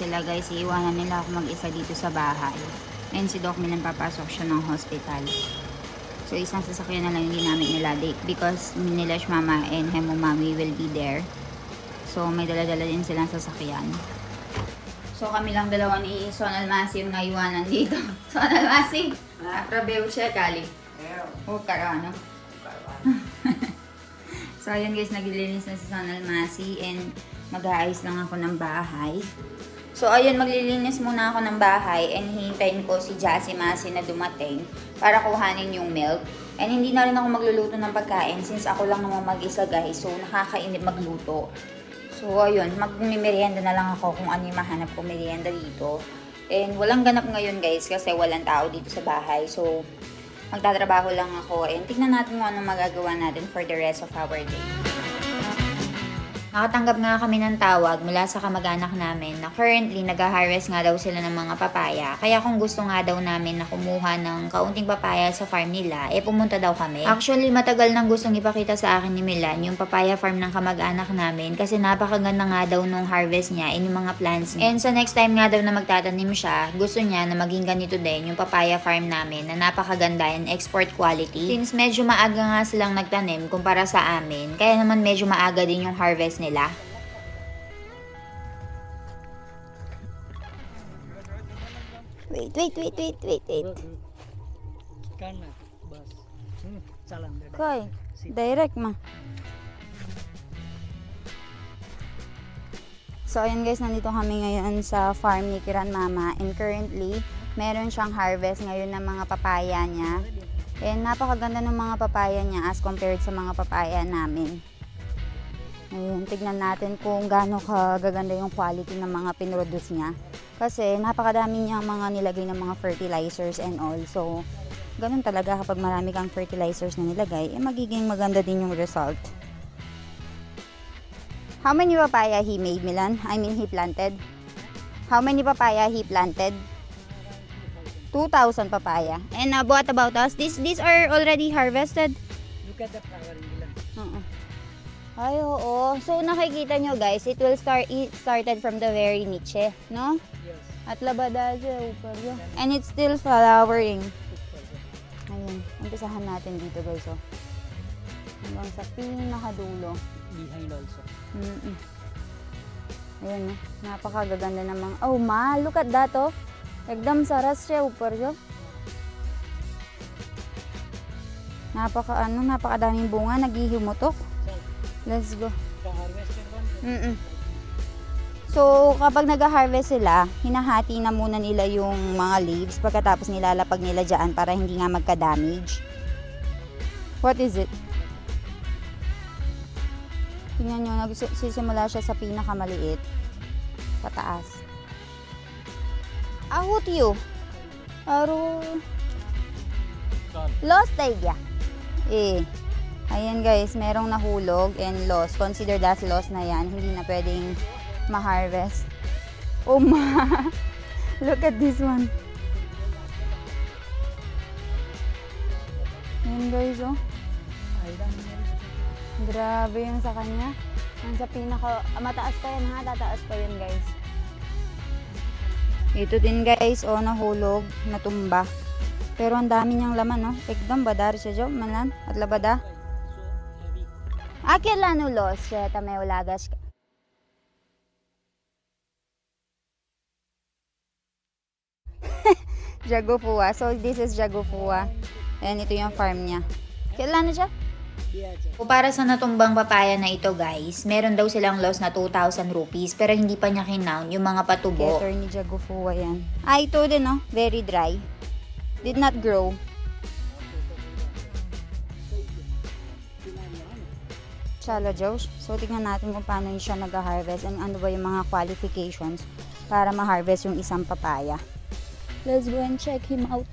sila guys, iiwanan nila ako mag-isa dito sa bahay. And si Doc Milan papasok siya ng hospital. So isang sasakyan na lang yung ginamit nila because Nilesh Mama and Hemo Mami will be there. So may dala-dala din silang sasakyan. So kami lang dalawa ni Sonal Masi yung naiwanan dito. Sonal Masi! Rabeo siya kali. O karano. So ayun guys, naglilinis na si Sonal Masi and mag-aayos lang ako ng bahay. So ayun, maglilinis muna ako ng bahay and hihintayin ko si Jassy Masi na dumating para kuhanin yung milk. And hindi na rin ako magluluto ng pagkain since ako lang naman mag-isa guys. So nakakainip magluto. So ayun, magmimerienda na lang ako kung ano yung mahanap ko merienda dito. And walang ganap ngayon guys kasi walang tao dito sa bahay. So magtatrabaho lang ako and tignan natin kung anong magagawa natin for the rest of our day. Nakatanggap nga kami ng tawag mula sa kamag-anak namin na currently nag-harvest nga daw sila ng mga papaya. Kaya kung gusto nga daw namin na kumuha ng kaunting papaya sa farm nila, pumunta daw kami. Actually, matagal nang gustong ipakita sa akin ni Milan yung papaya farm ng kamag-anak namin kasi napakaganda nga daw nung harvest niya and yung mga plants niya. And sa next time nga daw na magtatanim siya, gusto niya na maging ganito din yung papaya farm namin na napakaganda and export quality. Since medyo maaga nga silang nagtanim kumpara sa amin, kaya naman medyo maaga din yung harvest nila. Wait. Koy, direct ma. So ayun guys, nandito kami ngayon sa farm ni Kiran Mama and currently meron siyang harvest ngayon ng mga papaya niya. And napakaganda ng mga papaya niya as compared sa mga papaya namin. Ayun, tignan natin kung gaano kagaganda yung quality ng mga pinroduce niya. Kasi napakadami niyang mga nilagay ng mga fertilizers and all. So, ganun talaga kapag marami kang fertilizers na nilagay, magiging maganda din yung result. How many papaya he made, Milan? I mean, he planted? How many papaya he planted? 2,000 papaya. And what about us? These are already harvested? Look at the flower, Milan. Ay, oo. So, nakikita nyo guys, it started from the very niche, no? Yes. At labada siya, and it's still flowering. Ayun, umpisahan natin dito guys, oh. Hanggang sa pinakadulo. Behind also. Ayun, napakagaganda namang. Oh ma, look at that, oh. Ekdam saras siya, uparyo. Napakadaming bunga, naghihumutok. Let's go. So, kapag nag-harvest sila, hinahati na muna nila yung mga leaves pagkatapos nilalapag nila dyan para hindi nga magka-damage. What is it? Tingnan nyo, nagsisimula siya sa pinakamaliit. Pataas. Ahot you. Aro. Lost idea. Ayan guys, merong nahulog and lost. Consider that lost na yan. Hindi na pwedeng ma-harvest. Oh ma! Look at this one. Ayan guys, oh. Grabe yung sa kanya. Ang sa pinaka... mataas pa yan ha. Tataas pa yan guys. Ito din guys, oh, nahulog. Natumba. Pero ang dami niyang laman, oh. Ekdam, badar siya, jo. Manan. At labada. Akila nulos, siya tamay ulagas ka. Jagofua. So, this is Jagofua. And ito yung farm niya. Kailan na siya? O para sa natumbang papaya na ito guys, meron daw silang loss na 2,000 rupees pero hindi pa niya kinound yung mga patubo. Getter ni Jagofua yan. Ito din, no? Very dry. Did not grow. Chala Josh. So, tignan natin kung paano siya nag-harvest and ano ba yung mga qualifications para ma-harvest yung isang papaya. Let's go and check him out.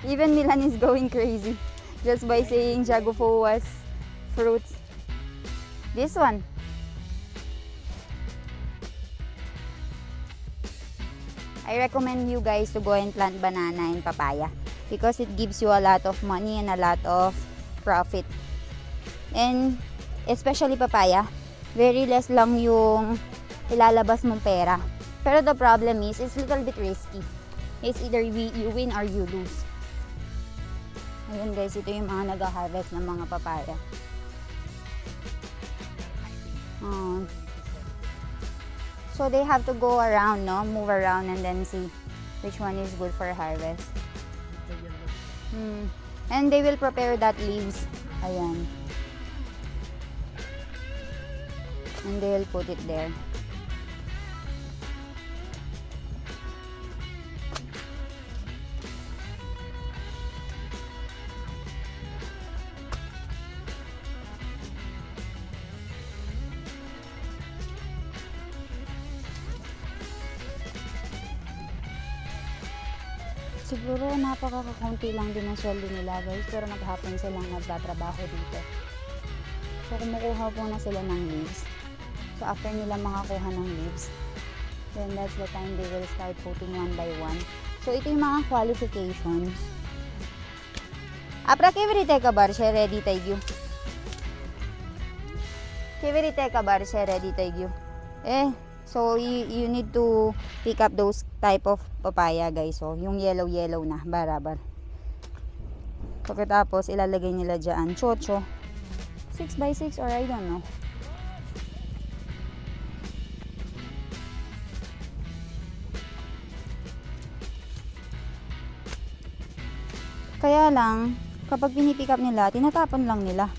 Even Milan is going crazy just by saying Jagofua's fruits. This one. I recommend you guys to go and plant banana and papaya because it gives you a lot of money and a lot of profit. And especially papaya, very less lang yung ilalabas mong pera. Pero the problem is, it's a little bit risky. It's either you win or you lose. Ayun guys, ito yung mga nag-harvest ng mga papaya. So they have to go around, no? Move around and then see which one is good for harvest. And they will prepare that leaves. Ayan. And they will put it there. Siguro napakakakunti lang din ang sweldo nila guys, pero maghapon silang nagtatrabaho dito. So kumukuha po na sila ng leaves. So after nila makakuha ng leaves, then that's the time they will start putting one by one. So ito yung mga qualifications. Apra keverite ka barshe ready tayo. Keverite ka barshe ready tayo. So you need to pick up those type of papaya guys. So yung yellow na barabar. Pagkatapos ilalagay nila dyan chocho 6x6 or I don't know. Kaya lang kapag pinipick up nila, tinatapon lang nila.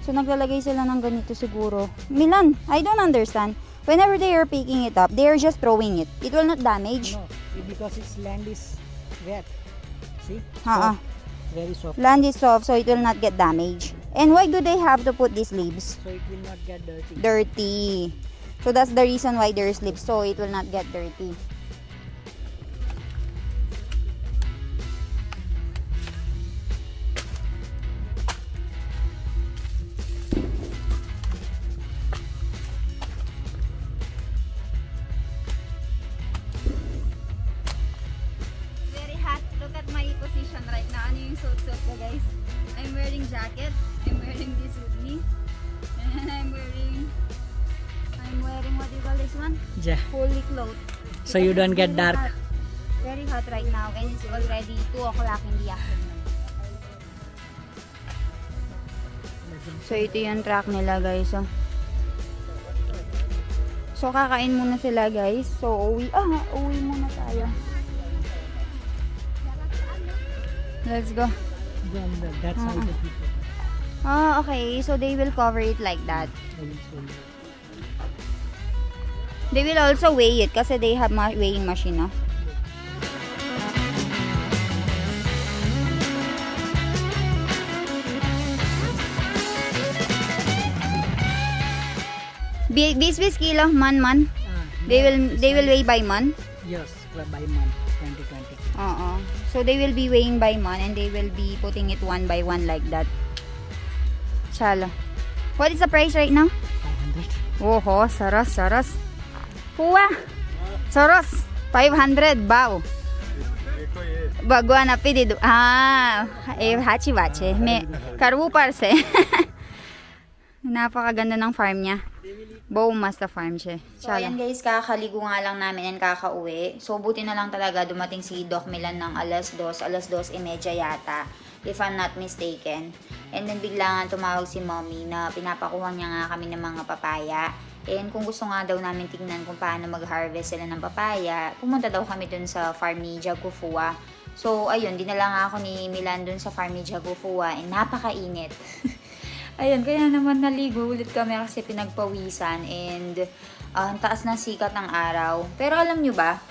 So naglalagay sila ng ganito siguro. Milan, I don't understand. Whenever they are picking it up, they are just throwing it. It will not damage. No, because its land is wet. See? Very soft. Land is soft, so it will not get damaged. And why do they have to put these leaves? So it will not get dirty. Dirty. So that's the reason why there's leaves, so it will not get dirty. Right now, ano yung suit ko guys? I'm wearing jacket, I'm wearing this with me, and I'm wearing what do you call this one? Yeah. Fully clothed. So you don't get dark. Hot. Very hot right now, and it's already 2 o'clock in the afternoon. So ito yung truck nila guys. So kakain muna sila guys. So uwi muna tayo. Let's go. That's how the people. Oh, okay. So they will cover it like that. They will also weigh it kasi they have weighing machine, no? Bis kilo man. They will weigh by man. Yes, by month 2020. So they will be weighing by month and they will be putting it one by one like that. Chalo. What is the price right now? 500. Oho, saros. Kuha. Saros. 500 bao. Bagwa na pidi. Hachi bache. Me karbu parse. Napakaganda ng farm niya. Baumas na farm siya. So ayan guys, kakaligo nga lang namin and kakauwi. So buti na lang talaga dumating si Doc Milan ng alas 2:30 yata, if I'm not mistaken. And then bigla nga tumawag si Mommy na pinapakuha niya nga kami ng mga papaya. And kung gusto nga daw namin tignan kung paano mag-harvest sila ng papaya, pumunta daw kami dun sa farm ni Jagufua. So ayun, dinala nga ako ni Milan dun sa farm ni Jagufua and napakainit. Ayun, kaya naman naligo ulit kami kasi pinagpawisan and ang taas ng sikat ng araw. Pero alam nyo ba,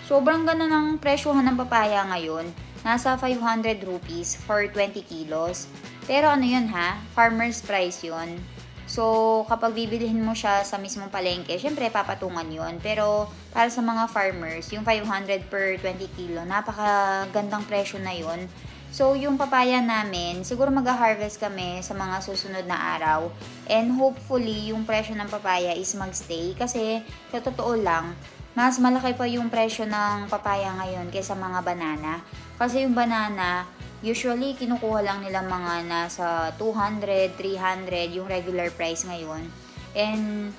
sobrang ganda ng presyohan ng papaya ngayon. Nasa 500 rupees for 20 kilos. Pero ano yun ha, farmer's price yun. So kapag bibilihin mo siya sa mismong palengke, syempre papatungan yun. Pero para sa mga farmers, yung 500 per 20 kilo, napakagandang presyo na yun. So, yung papaya namin, siguro mag-harvest kami sa mga susunod na araw. And hopefully, yung presyo ng papaya is magstay. Kasi, sa totoo lang, mas malaki pa yung presyo ng papaya ngayon kaysa mga banana. Kasi yung banana, usually kinukuha lang nila mga nasa 200, 300 yung regular price ngayon. And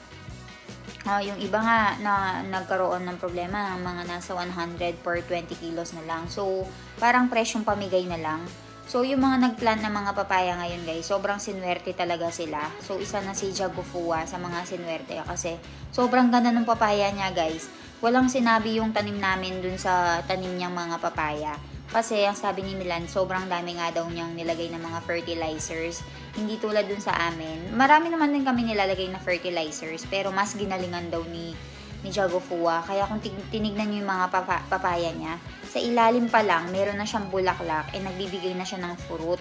yung iba nga na nagkaroon ng problema ng mga nasa 100 per 20 kilos na lang. So, parang presyong pamigay na lang. So, yung mga nagplant ng mga papaya ngayon guys, sobrang sinwerte talaga sila. So, isa na si Jagofua sa mga sinwerte kasi sobrang ganda ng papaya niya guys. Walang sinabi yung tanim namin dun sa tanim niyang mga papaya. Kasi ang sabi ni Milan, sobrang dami nga daw niyang nilagay ng mga fertilizers. Hindi tulad dun sa amin. Marami naman din kami nilalagay na fertilizers, pero mas ginalingan daw ni Jagofua. Kaya kung tinignan niyo yung mga papaya niya, sa ilalim pa lang, meron na siyang bulaklak and nagbibigay na siya ng fruit.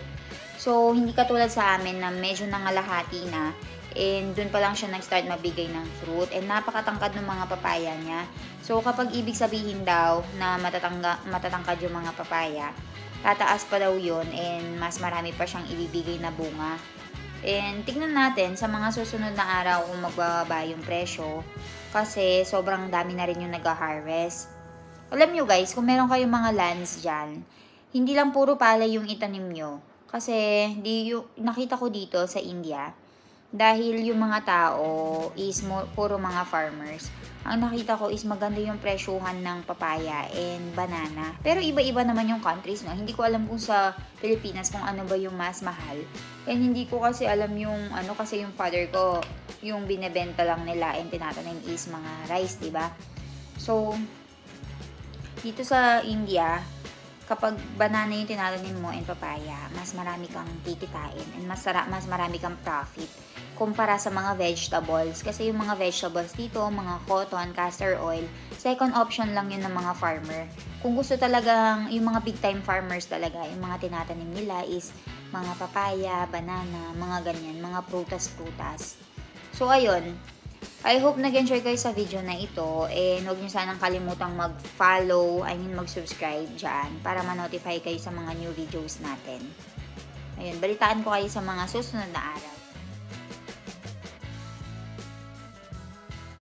So, hindi katulad sa amin na medyo nangalahati na and dun pa lang siya nag-start mabigay ng fruit and napakatangkad ng mga papaya niya. So, kapag ibig sabihin daw na matatangkad yung mga papaya, tataas pa daw yun and mas marami pa siyang ibibigay na bunga. And tignan natin sa mga susunod na araw kung magbababa yung presyo kasi sobrang dami na rin yung nag-harvest. Alam nyo guys, kung meron kayong mga lands dyan, hindi lang puro palay yung itanim nyo. Kasi nakita ko dito sa India, dahil yung mga tao is puro mga farmers, ang nakita ko is maganda yung presyuhan ng papaya and banana. Pero iba-iba naman yung countries, no? Hindi ko alam kung sa Pilipinas kung ano ba yung mas mahal. And hindi ko kasi alam yung kasi yung father ko, yung binebenta lang nila and tinatanim is mga rice, diba? So, dito sa India, kapag banana yung tinatanim mo and papaya, mas marami kang kikitain and mas marami kang profit kumpara sa mga vegetables. Kasi yung mga vegetables dito, mga cotton, castor oil, second option lang yun ng mga farmer. Kung gusto talagang, yung mga big time farmers talaga, yung mga tinatanim nila is mga papaya, banana, mga ganyan, mga prutas-prutas. So, ayun. I hope nag-enjoy kayo sa video na ito and huwag nyo sanang kalimutang mag-follow, mag-subscribe dyan para ma-notify kayo sa mga new videos natin. Ayun, balitaan ko kayo sa mga susunod na araw.